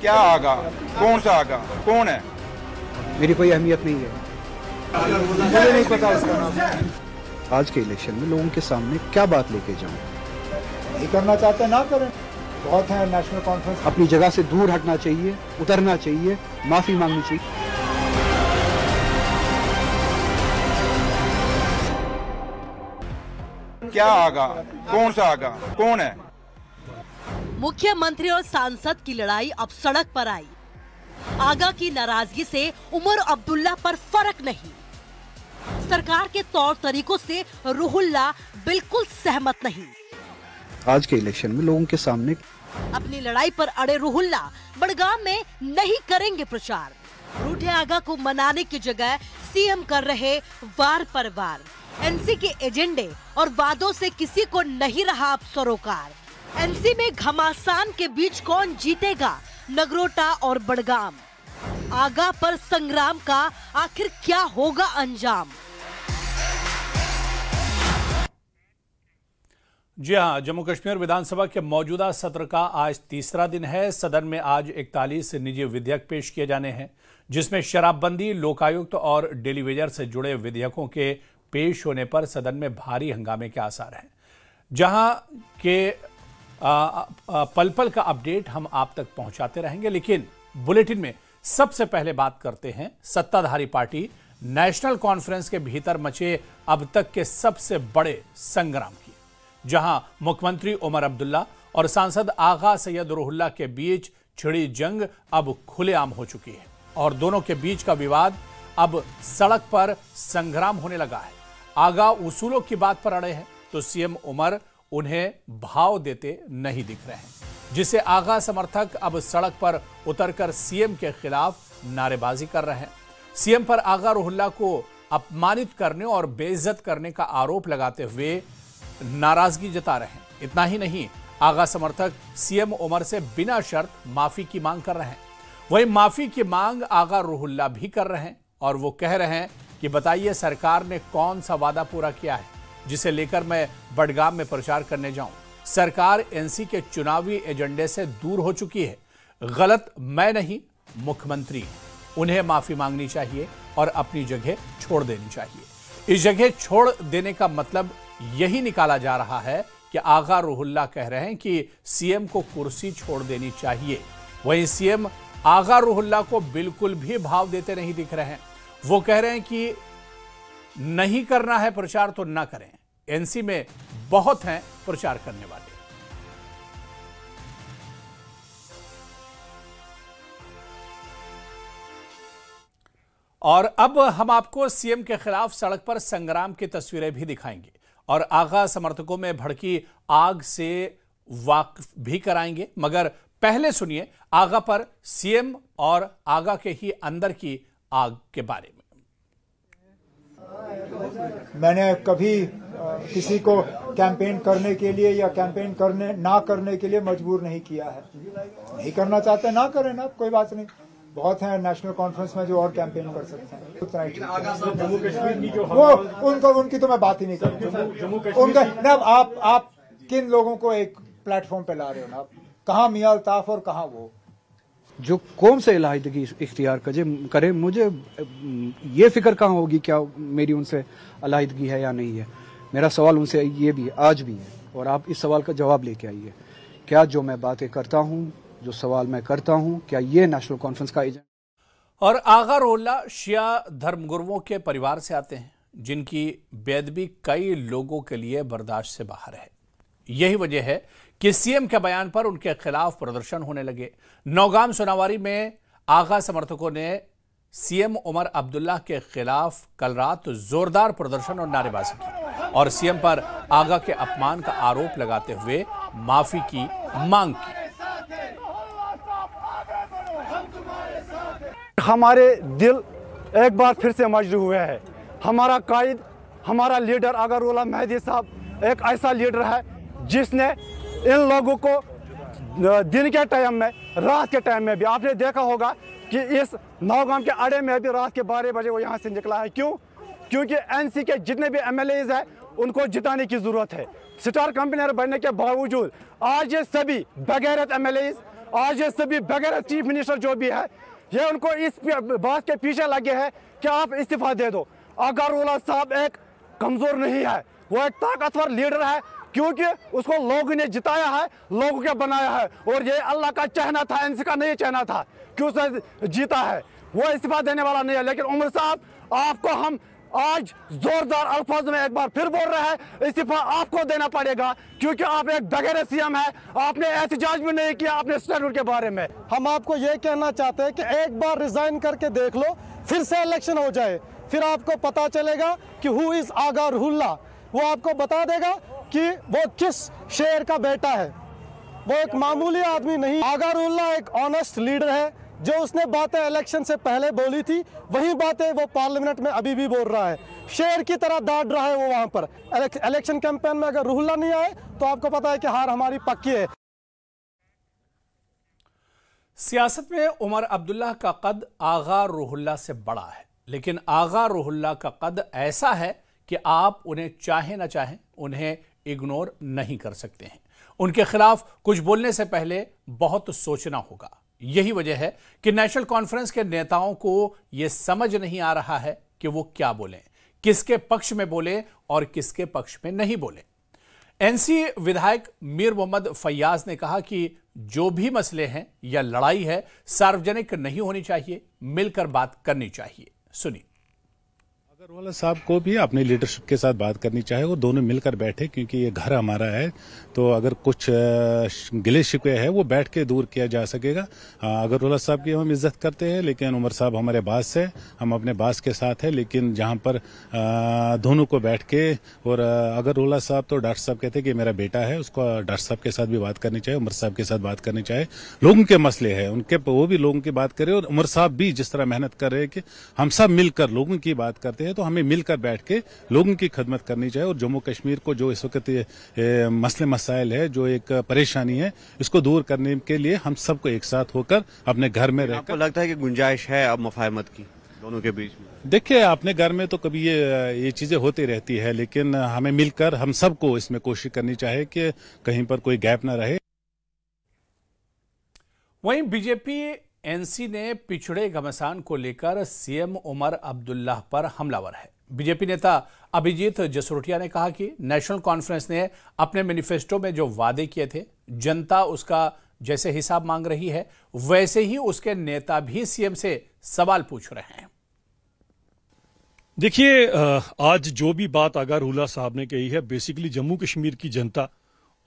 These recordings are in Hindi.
क्या आगा? कौन सा आगा? कौन है? मेरी कोई अहमियत नहीं है, मुझे नहीं पता उसका नाम। आज के इलेक्शन में लोगों के सामने क्या बात लेके जाऊं? नहीं करना चाहते ना करें, बहुत है नेशनल कॉन्फ्रेंस। अपनी जगह से दूर हटना चाहिए, उतरना चाहिए, माफी मांगनी चाहिए। क्या आगा? कौन सा आगा? कौन है? मुख्यमंत्री और सांसद की लड़ाई अब सड़क पर आई। आगा की नाराजगी से उमर अब्दुल्ला पर फर्क नहीं। सरकार के तौर तरीकों से रुहुल्ला बिल्कुल सहमत नहीं। आज के इलेक्शन में लोगों के सामने अपनी लड़ाई पर अड़े रुहुल्ला बड़गाम में नहीं करेंगे प्रचार। रूठे आगा को मनाने की जगह सीएम कर रहे वार पर वार। एनसी के एजेंडे और वादों से किसी को नहीं रहा अब सरोकार। एनसी में घमासान के बीच कौन जीतेगा, नगरोटा और बड़गाम। आगा पर संग्राम का आखिर क्या होगा अंजाम? जी हां, जम्मू कश्मीर विधानसभा के मौजूदा सत्र का आज तीसरा दिन है। सदन में आज 41 निजी विधेयक पेश किए जाने हैं, जिसमें शराबबंदी, लोकायुक्त और डेलीवेजर से जुड़े विधेयकों के पेश होने पर सदन में भारी हंगामे के आसार हैं। जहां के पल पल का अपडेट हम आप तक पहुंचाते रहेंगे, लेकिन बुलेटिन में सबसे पहले बात करते हैं सत्ताधारी पार्टी नेशनल कॉन्फ्रेंस के भीतर मचे अब तक के सबसे बड़े संग्राम की, जहां मुख्यमंत्री उमर अब्दुल्ला और सांसद आगा सैयद रुहुल्ला के बीच छिड़ी जंग अब खुलेआम हो चुकी है और दोनों के बीच का विवाद अब सड़क पर संग्राम होने लगा है। आगा उसूलों की बात पर अड़े हैं तो सीएम उमर उन्हें भाव देते नहीं दिख रहे हैं, जिसे आगा समर्थक अब सड़क पर उतरकर सीएम के खिलाफ नारेबाजी कर रहे हैं। सीएम पर आगा रुहुल्ला को अपमानित करने और बेइज्जत करने का आरोप लगाते हुए नाराजगी जता रहे हैं। इतना ही नहीं, आगा समर्थक सीएम उमर से बिना शर्त माफी की मांग कर रहे हैं। वहीं माफी की मांग आगा रुहुल्ला भी कर रहे हैं और वो कह रहे हैं कि बताइए सरकार ने कौन सा वादा पूरा किया है जिसे लेकर मैं बड़गाम में प्रचार करने जाऊं। सरकार एनसी के चुनावी एजेंडे से दूर हो चुकी है। गलत मैं नहीं, मुख्यमंत्री है। उन्हें माफी मांगनी चाहिए और अपनी जगह छोड़ देनी चाहिए। इस जगह छोड़ देने का मतलब यही निकाला जा रहा है कि आगा रुहुल्ला कह रहे हैं कि सीएम को कुर्सी छोड़ देनी चाहिए। वहीं सीएम आगा रुहुल्ला को बिल्कुल भी भाव देते नहीं दिख रहे हैं। वो कह रहे हैं कि नहीं करना है प्रचार तो ना करें, एनसी में बहुत हैं प्रचार करने वाले। और अब हम आपको सीएम के खिलाफ सड़क पर संग्राम की तस्वीरें भी दिखाएंगे और आगा समर्थकों में भड़की आग से वाकिफ भी कराएंगे। मगर पहले सुनिए आगा पर सीएम और आगा के ही अंदर की आग के बारे में। मैंने कभी किसी को कैंपेन करने के लिए या कैंपेन करने ना करने के लिए मजबूर नहीं किया है। नहीं करना चाहते ना करें ना, कोई बात नहीं। बहुत है नेशनल कॉन्फ्रेंस में जो और कैंपेन कर सकते हैं, उतना ही ठीक है। वो उनकी तो मैं बात ही नहीं करूँगा। उनका आप किन लोगों को एक प्लेटफॉर्म पे ला रहे हो ना, कहाँ मियां अल्ताफ और कहाँ वो जो कौम से इलाहिदगी इख्तियार करे, मुझे ये फिक्र कहाँ होगी क्या मेरी उनसे इलाहिदगी है या नहीं है। मेरा सवाल उनसे ये भी आज भी है और आप इस सवाल का जवाब लेके आइए। क्या जो मैं बातें करता हूँ, जो सवाल मैं करता हूँ, क्या ये नेशनल कॉन्फ्रेंस का एजेंडा? और आगा रुहुल्ला शिया धर्मगुरुओं के परिवार से आते हैं, जिनकी बेअदबी कई लोगों के लिए बर्दाश्त से बाहर है। यही वजह है कि सीएम के बयान पर उनके खिलाफ प्रदर्शन होने लगे। नौगाम सोनावारी में आगा समर्थकों ने सीएम उमर अब्दुल्ला के खिलाफ कल रात जोरदार प्रदर्शन और नारेबाजी की और सीएम पर आगा के अपमान का आरोप लगाते हुए माफी की मांग की। हमारे दिल एक बार फिर से मजबूर हुए हैं। हमारा कायद, हमारा लीडर आगा रुहुल्ला मेहदी साहब एक ऐसा लीडर है जिसने इन लोगों को दिन के टाइम में, रात के टाइम में भी, आपने देखा होगा कि इस नौगाम के अड़े में भी रात के 12 बजे वो यहाँ से निकला है। क्यों? क्योंकि एनसी के जितने भी एमएलएज हैं उनको जिताने की जरूरत है। स्टार कैंपेनर बनने के बावजूद आज ये सभी बगैरत एमएलएज, आज ये सभी बगैर चीफ मिनिस्टर जो भी है, ये उनको इस बात के पीछे लगे हैं कि आप इस्तीफा दे दो। अगारुल्लाह साहब एक कमजोर नहीं है, वो एक ताकतवर लीडर है, क्योंकि उसको लोगों ने जिताया है, लोगों के बनाया है, और ये अल्लाह का चाहना था, एनसी का नहीं चाहना था कि उसने जीता है। वो इस्तीफा देने वाला नहीं है। लेकिन उमर साहब, आपको हम आज जोरदार अल्फाज में एक बार फिर बोल रहे हैं, इस्तीफा आपको देना पड़ेगा, क्योंकि आप एक बगैर सीएम है। आपने एहतजाज भी नहीं किया अपने स्टैट्यूट के बारे में। हम आपको ये कहना चाहते हैं कि एक बार रिजाइन करके देख लो, फिर से इलेक्शन हो जाए, फिर आपको पता चलेगा कि हु इज आगा रुहुल्लाह। वो आपको बता देगा कि वो किस शेर का बेटा है। वो एक मामूली आदमी नहीं। आगा रुहुल्लाह एक ऑनेस्ट लीडर है। जो उसने बातें इलेक्शन से पहले बोली थी, वही बातें वो पार्लियामेंट में अभी भी बोल रहा है। शेर की तरह दाद रहा है वो वहां पर। इलेक्शन कैंपेन में अगर रुहुल्लाह नहीं आए तो आपको पता है कि हार हमारी पक्की है। सियासत में उमर अब्दुल्ला का कद आगा रुहुल्लाह से बड़ा है, लेकिन आगा रुहुल्लाह का कद ऐसा है कि आप उन्हें चाहे ना चाहें उन्हें इग्नोर नहीं कर सकते हैं। उनके खिलाफ कुछ बोलने से पहले बहुत सोचना होगा। यही वजह है कि नेशनल कॉन्फ्रेंस के नेताओं को यह समझ नहीं आ रहा है कि वो क्या बोलें, किसके पक्ष में बोले और किसके पक्ष में नहीं बोले। एनसी विधायक मीर मोहम्मद फैयाज ने कहा कि जो भी मसले हैं या लड़ाई है, सार्वजनिक नहीं होनी चाहिए, मिलकर बात करनी चाहिए। सुनिए। अगारुल्लाह साहब को भी अपने लीडरशिप के साथ बात करनी चाहिए और दोनों मिलकर बैठे, क्योंकि ये घर हमारा है। तो अगर कुछ गिले शिकवे है वो बैठ के दूर किया जा सकेगा। अगारुल्लाह साहब की हम इज्जत करते हैं, लेकिन उमर साहब हमारे बास है, हम अपने बास के साथ है। लेकिन जहां पर दोनों को बैठ के, और अगारुल्लाह साहब तो डॉक्टर साहब कहते हैं कि मेरा बेटा है, उसको डॉक्टर साहब के साथ भी बात करनी चाहिए, उमर साहब के साथ बात करनी चाहिए। लोगों के मसले हैं उनके, वो भी लोगों की बात करें, और उमर साहब भी जिस तरह मेहनत कर रहे हैं कि हम सब मिलकर लोगों की बात करते हैं, तो हमें मिलकर बैठ के लोगों की खिदमत करनी चाहिए। और जम्मू कश्मीर को जो इस वक्त मसले मसाइल है, जो एक परेशानी है, इसको दूर करने के लिए हम सबको एक साथ होकर अपने घर में रहकर। आपको लगता है कि गुंजाइश है अब मुफाहमत की दोनों के बीच में? देखिए, अपने घर में तो कभी ये चीजें होती रहती है, लेकिन हमें मिलकर हम सबको इसमें कोशिश करनी चाहिए कि कहीं पर कोई गैप न रहे। वहीं बीजेपी एनसी ने पिछड़े घमासान को लेकर सीएम उमर अब्दुल्ला पर हमलावर है। बीजेपी नेता अभिजीत जसरोटिया ने कहा कि नेशनल कॉन्फ्रेंस ने अपने मैनिफेस्टो में जो वादे किए थे, जनता उसका जैसे हिसाब मांग रही है, वैसे ही उसके नेता भी सीएम से सवाल पूछ रहे हैं। देखिए, आज जो भी बात अगारुल्लाह साहब ने कही है, बेसिकली जम्मू कश्मीर की जनता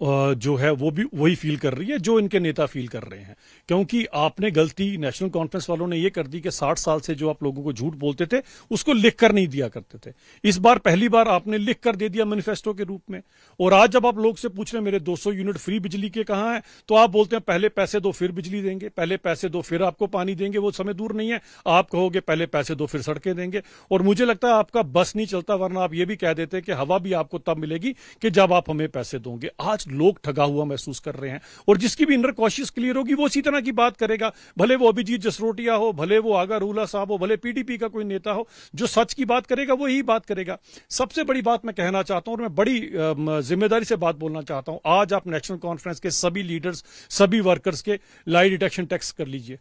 जो है वो भी वही फील कर रही है जो इनके नेता फील कर रहे हैं। क्योंकि आपने गलती नेशनल कॉन्फ्रेंस वालों ने ये कर दी कि 60 साल से जो आप लोगों को झूठ बोलते थे उसको लिख कर नहीं दिया करते थे। इस बार पहली बार आपने लिख कर दे दिया मैनिफेस्टो के रूप में। और आज जब आप लोग से पूछ रहे हैं मेरे 200 यूनिट फ्री बिजली के कहां है, तो आप बोलते हैं पहले पैसे दो फिर बिजली देंगे, पहले पैसे दो फिर आपको पानी देंगे। वो समय दूर नहीं है, आप कहोगे पहले पैसे दो फिर सड़कें देंगे। और मुझे लगता है आपका बस नहीं चलता, वरना आप ये भी कह देते कि हवा भी आपको तब मिलेगी कि जब आप हमें पैसे दोगे। आज लोग ठगा हुआ महसूस कर रहे हैं, और जिसकी भी इनर कॉशियस क्लियर होगी वो इसी तरह की बात करेगा। भले वो अभिजीत जसरोटिया हो, भले वो अगारुल्लाह साहब हो, भले पीडीपी का कोई नेता हो, जो सच की बात करेगा वो ही बात करेगा। सबसे बड़ी बात मैं कहना चाहता हूं, और मैं बड़ी जिम्मेदारी से बात बोलना चाहता हूं, आज आप नेशनल कॉन्फ्रेंस के सभी लीडर्स, सभी वर्कर्स के लाई डिटेक्शन टेस्ट कर लीजिए।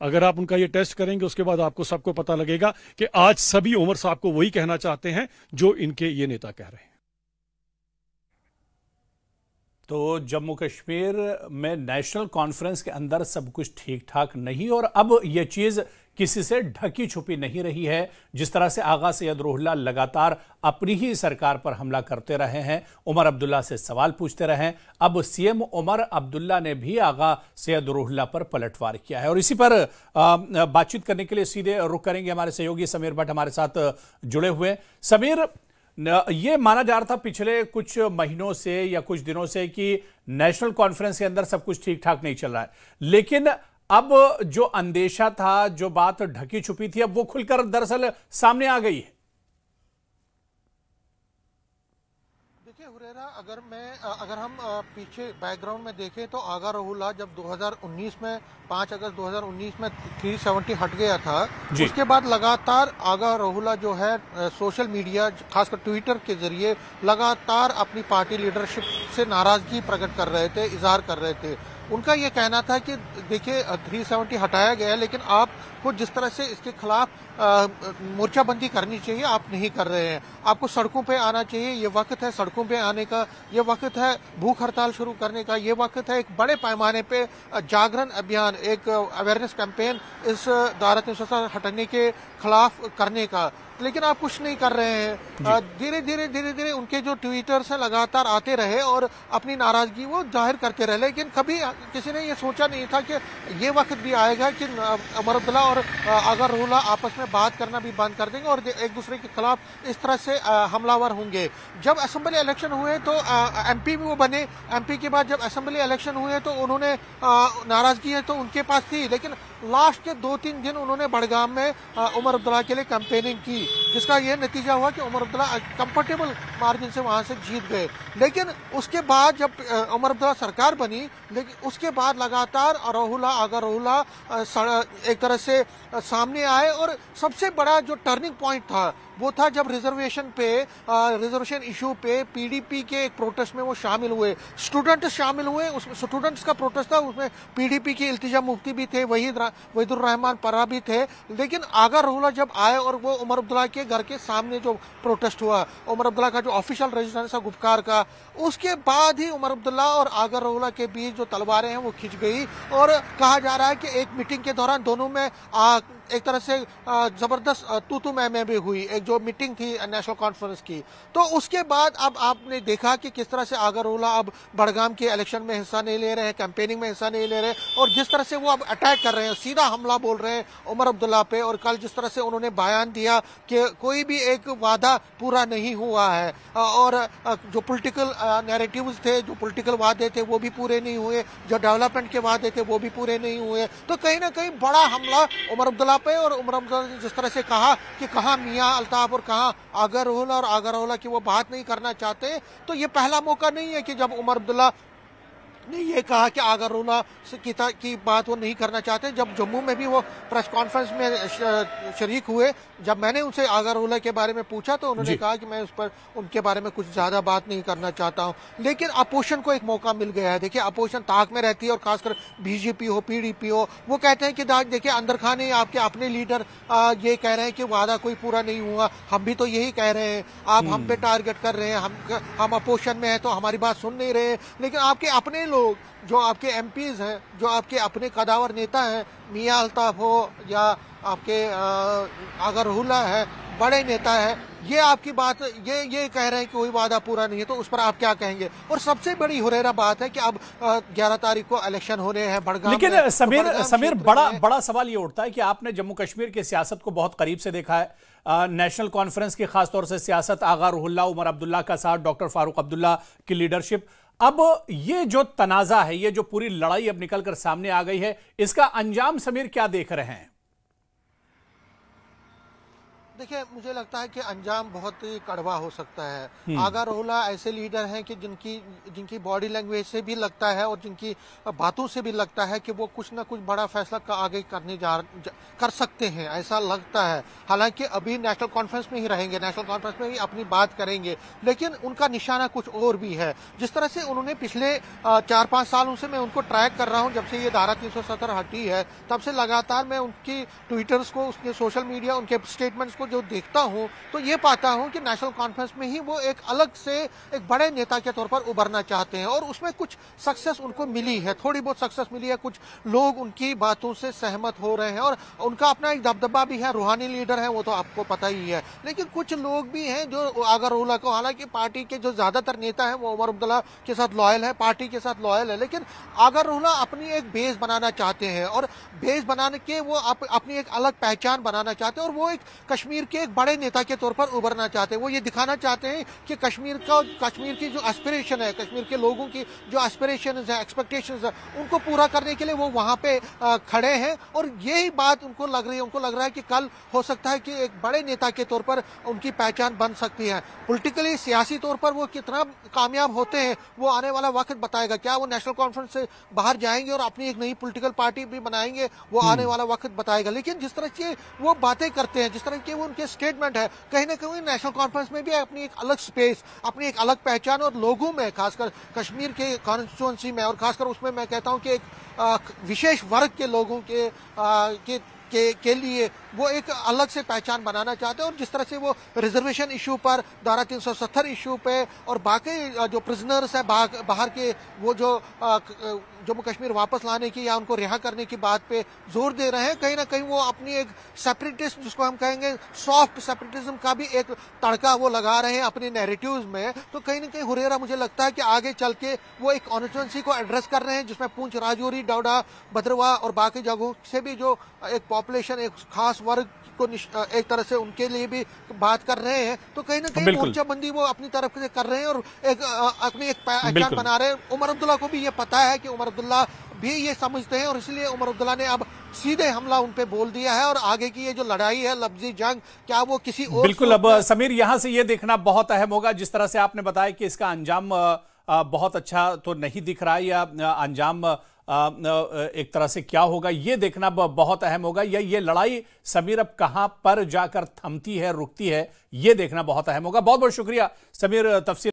अगर आप उनका ये टेस्ट करेंगे, उसके बाद आपको सबको पता लगेगा कि आज सभी उमर साहब को वही कहना चाहते हैं जो इनके ये नेता कह रहे हैं। तो जम्मू कश्मीर में नेशनल कॉन्फ्रेंस के अंदर सब कुछ ठीक ठाक नहीं, और अब यह चीज किसी से ढकी छुपी नहीं रही है। जिस तरह से आगा सैयद रुहुल्लाह लगातार अपनी ही सरकार पर हमला करते रहे हैं, उमर अब्दुल्ला से सवाल पूछते रहे हैं, अब सीएम उमर अब्दुल्ला ने भी आगा सैयद रुहुल्लाह पर पलटवार किया है। और इसी पर बातचीत करने के लिए सीधे रुख करेंगे, हमारे सहयोगी समीर भट्ट हमारे साथ जुड़े हुए। समीर, ये माना जा रहा था पिछले कुछ महीनों से या कुछ दिनों से कि नेशनल कॉन्फ्रेंस के अंदर सब कुछ ठीक ठाक नहीं चल रहा है, लेकिन अब जो अंदेशा था, जो बात ढकी छुपी थी, अब वो खुलकर दरअसल सामने आ गई है। देखिए हुरैरा, अगर हम पीछे बैकग्राउंड में देखें तो आगा रुहुल्लाह जब 2019 में 5 अगस्त 2019 में 370 हट गया था, उसके बाद लगातार आगा रुहुल्लाह जो है सोशल मीडिया, खासकर ट्विटर के जरिए लगातार अपनी पार्टी लीडरशिप से नाराजगी प्रकट कर रहे थे, इजहार कर रहे थे। उनका ये कहना था कि देखिए 370 हटाया गया है, लेकिन आपको जिस तरह से इसके खिलाफ मोर्चाबंदी करनी चाहिए आप नहीं कर रहे हैं। आपको सड़कों पे आना चाहिए, ये वक्त है सड़कों पे आने का, ये वक्त है भूख हड़ताल शुरू करने का, ये वक्त है एक बड़े पैमाने पे जागरण अभियान, एक अवेयरनेस कैंपेन इस धारा 370 हटाने के खिलाफ करने का। लेकिन आप कुछ नहीं कर रहे हैं। धीरे धीरे उनके जो ट्वीटर्स हैं लगातार आते रहे और अपनी नाराजगी वो जाहिर करते रहे, लेकिन कभी किसी ने ये सोचा नहीं था कि ये वक्त भी आएगा कि उमर अब्दुल्ला और आगा रुहुल्लाह आपस में बात करना भी बंद कर देंगे और एक दूसरे के खिलाफ इस तरह से हमलावर होंगे। जब असेंबली इलेक्शन हुए तो एमपी भी वो बने, एमपी के बाद जब असेंबली इलेक्शन हुए तो उन्होंने नाराजगी है तो उनके पास थी, लेकिन लास्ट के 2-3 दिन उन्होंने बड़गाम में उमर अब्दुल्ला के लिए कैंपेनिंग की, जिसका यह नतीजा हुआ कि उमर अब्दुल्ला कंफर्टेबल मार्जिन से वहां से जीत गए। लेकिन उसके बाद जब उमर अब्दुल्ला सरकार बनी, लेकिन उसके बाद लगातार आगा रुहुल्लाह एक तरह से सामने आए और सबसे बड़ा जो टर्निंग पॉइंट था वो था जब रिजर्वेशन इशू पे पीडीपी के एक प्रोटेस्ट में वो शामिल हुए, स्टूडेंट शामिल हुए, उसमें स्टूडेंट्स का प्रोटेस्ट था, उसमें पीडीपी की इल्तिजा मुफ्ती भी थे, वहीदुर रहमान परा भी थे। लेकिन आगा रुहुल्लाह जब आए और वो उमर अब्दुल्ला के घर के सामने जो प्रोटेस्ट हुआ, उमर अब्दुल्ला का जो ऑफिशियल रेजिडेंस है गुफकार का, उसके बाद ही उमर अब्दुल्ला और आगा रुहुल्लाह के बीच जो तलवारें हैं वो खिंच गई और कहा जा रहा है कि एक मीटिंग के दौरान दोनों में एक तरह से जबरदस्त तू मैं भी हुई, एक जो मीटिंग थी नेशनल कॉन्फ्रेंस की। तो उसके बाद अब आपने देखा कि किस तरह से आगा रुहुल्लाह अब बड़गाम के इलेक्शन में हिस्सा नहीं ले रहे हैं, कैंपेनिंग में हिस्सा नहीं ले रहे, और जिस तरह से वो अब अटैक कर रहे हैं, सीधा हमला बोल रहे हैं उमर अब्दुल्ला पे। और कल जिस तरह से उन्होंने बयान दिया कि कोई भी एक वादा पूरा नहीं हुआ है और जो पॉलिटिकल नैरेटिव्स थे, जो पॉलिटिकल वादे थे वो भी पूरे नहीं हुए, जो डेवलपमेंट के वादे थे वो भी पूरे नहीं हुए। तो कहीं ना कहीं बड़ा हमला उमर अब्दुल्ला पे, और उमर अब्दुल्ला ने जिस तरह से कहा कि कहाँ मियां अल्ताफ और कहाँ आगा रुहुल्लाह, और आगा रुहुल्लाह की वो बात नहीं करना चाहते, तो ये पहला मौका नहीं है कि जब उमर अब्दुल्ला ने ये कहा कि आगा रुहुल्लाह की बात वो नहीं करना चाहते। जब जम्मू में भी वो प्रेस कॉन्फ्रेंस में शरीक हुए, जब मैंने उनसे आगा रुहुल्लाह के बारे में पूछा तो उन्होंने कहा कि मैं उस पर उनके बारे में कुछ ज्यादा बात नहीं करना चाहता हूं। लेकिन अपोजिशन को एक मौका मिल गया है। देखिए अपोजिशन ताक में रहती है और खासकर बीजेपी हो, पीडीपी हो, वो कहते हैं कि देखिए अंदर खाने आपके अपने लीडर ये कह रहे हैं कि वादा कोई पूरा नहीं हुआ, हम भी तो यही कह रहे हैं, आप हम पे टारगेट कर रहे हैं, हम अपोजिशन में है तो हमारी बात सुन नहीं रहे। लेकिन आपके अपने लोग जो आपके एमपीज हैं, जो आपके अपने कदावर नेता हैं, मियां अल्ताफ हो या आपके आगा रुहुल्लाह है, बड़े नेता है, ये आपकी बात ये कह रहे हैं कि कोई वादा पूरा नहीं है, तो उस पर आप क्या कहेंगे? और सबसे बड़ी हुरैरा बात है कि अब 11 तारीख को इलेक्शन होने हैं बड़गाम। लेकिन समीर बड़ा सवाल ये उठता है कि आपने जम्मू कश्मीर की सियासत को बहुत करीब से देखा है, नेशनल कॉन्फ्रेंस की खासतौर से सियासत, आगा रुहुल्लाह, उमर अब्दुल्ला का साथ, डॉक्टर फारूक अब्दुल्ला की लीडरशिप। अब ये जो तनाजा है, ये जो पूरी लड़ाई अब निकलकर सामने आ गई है, इसका अंजाम समीर क्या देख रहे हैं? देखिए मुझे लगता है कि अंजाम बहुत ही कड़वा हो सकता है। आगा रुहुल्लाह ऐसे लीडर हैं कि जिनकी बॉडी लैंग्वेज से भी लगता है और जिनकी बातों से भी लगता है कि वो कुछ ना कुछ बड़ा फैसला आगे करने कर सकते हैं, ऐसा लगता है। हालांकि अभी नेशनल कॉन्फ्रेंस में ही रहेंगे, नेशनल कॉन्फ्रेंस में ही अपनी बात करेंगे, लेकिन उनका निशाना कुछ और भी है। जिस तरह से उन्होंने पिछले 4-5 सालों से मैं उनको ट्रैक कर रहा हूं, जब से ये धारा 370 हटी है तब से लगातार मैं उनकी ट्विटर्स को, उसके सोशल मीडिया, उनके स्टेटमेंट्स को जो देखता हूं तो ये पाता हूं कि नेशनल कॉन्फ्रेंस में ही वो एक अलग से एक बड़े नेता के तौर पर उभरना चाहते हैं, और उसमें कुछ सक्सेस उनको मिली है, थोड़ी बहुत सक्सेस मिली है, कुछ लोग उनकी बातों से सहमत हो रहे हैं और उनका अपना एक दबदबा भी है, रूहानी लीडर है वो तो आपको पता ही है। लेकिन कुछ लोग भी हैं जो आगा रुहुल्लाह को, हालांकि पार्टी के जो ज्यादातर नेता हैं वो उमर अब्दुल्ला के साथ लॉयल है, पार्टी के साथ लॉयल है, लेकिन आगा रुहुल्लाह अपनी एक बेस बनाना चाहते हैं और बेस बनाने के वो अपनी एक अलग पहचान बनाना चाहते हैं, और वो एक कश्मीर के एक बड़े नेता के तौर पर उभरना चाहते हैं। वो ये दिखाना चाहते हैं कि कश्मीर की जो एस्पिरेशन है, कश्मीर के लोगों की जो एस्पिरेशन है, एक्सपेक्टेशन है, उनको पूरा करने के लिए वो वहां पे खड़े हैं, और यही बात उनको लग रही है। उनको लग रहा है कि कल हो सकता है कि एक बड़े नेता के तौर पर उनकी पहचान बन सकती है। पॉलिटिकली, सियासी तौर पर वो कितना कामयाब होते हैं वो आने वाला वक्त बताएगा। क्या वो नेशनल कॉन्फ्रेंस से बाहर जाएंगे और अपनी एक नई पॉलिटिकल पार्टी भी बनाएंगे, वो आने वाला वक्त बताएगा। लेकिन जिस तरह से वो बातें करते हैं, जिस तरह के वो उनके स्टेटमेंट है, कहीं ना कहीं नेशनल कॉन्फ्रेंस में भी अपनी एक अलग स्पेस, अपनी एक अलग पहचान और लोगों में, खासकर कश्मीर के कॉन्स्टिट्यूंसी में और खासकर उसमें मैं कहता हूं कि एक विशेष वर्ग के लोगों के लिए वो एक अलग से पहचान बनाना चाहते हैं। और जिस तरह से वो रिजर्वेशन इशू पर, धारा 370 इशू पे और बाकी जो प्रिजनर्स है बाहर के, वो जो जम्मू कश्मीर वापस लाने की या उनको रिहा करने की बात पे जोर दे रहे हैं, कहीं ना कहीं वो अपनी एक सेपरेटिस्ट, जिसको हम कहेंगे सॉफ्ट सेपरेटिज्म का भी एक तड़का वो लगा रहे हैं अपने नैरेटिव्स में। तो कहीं ना कहीं हुरेरा मुझे लगता है कि आगे चल के वो एक कॉन्स्टिट्यूंसी को एड्रेस कर रहे हैं जिसमें पूंछ, राजौरी, डोडा, भद्रवाह और बाकी जगहों से भी जो एक पॉपुलेशन, एक खास वर्ग को एक तरह से उनके लिए भी बात कर रहे हैं। तो कहीं ना कहीं मोर्चाबंदी वो अपनी तरफ से कर रहे हैं और अपनी एक पहचान बना रहे हैं। उमर अब्दुल्ला को भी ये पता है कि उमर अब्दुल्ला भी ये समझते हैं और इसलिए उमर अब्दुल्ला ने अब सीधे हमला उन पे बोल दिया है। और आगे की ये जो लड़ाई है, लफ्जी जंग, क्या वो किसी और बिल्कुल। अब समीर, यहां से ये देखना बहुत अहम होगा, जिस तरह से आपने बताया कि इसका अंजाम बहुत अच्छा तो नहीं दिख रहा है, या अंजाम एक तरह से क्या होगा ये देखना बहुत अहम होगा, या ये लड़ाई समीर अब कहां पर जाकर थमती है, रुकती है, ये देखना बहुत अहम होगा। बहुत बहुत शुक्रिया समीर तफसील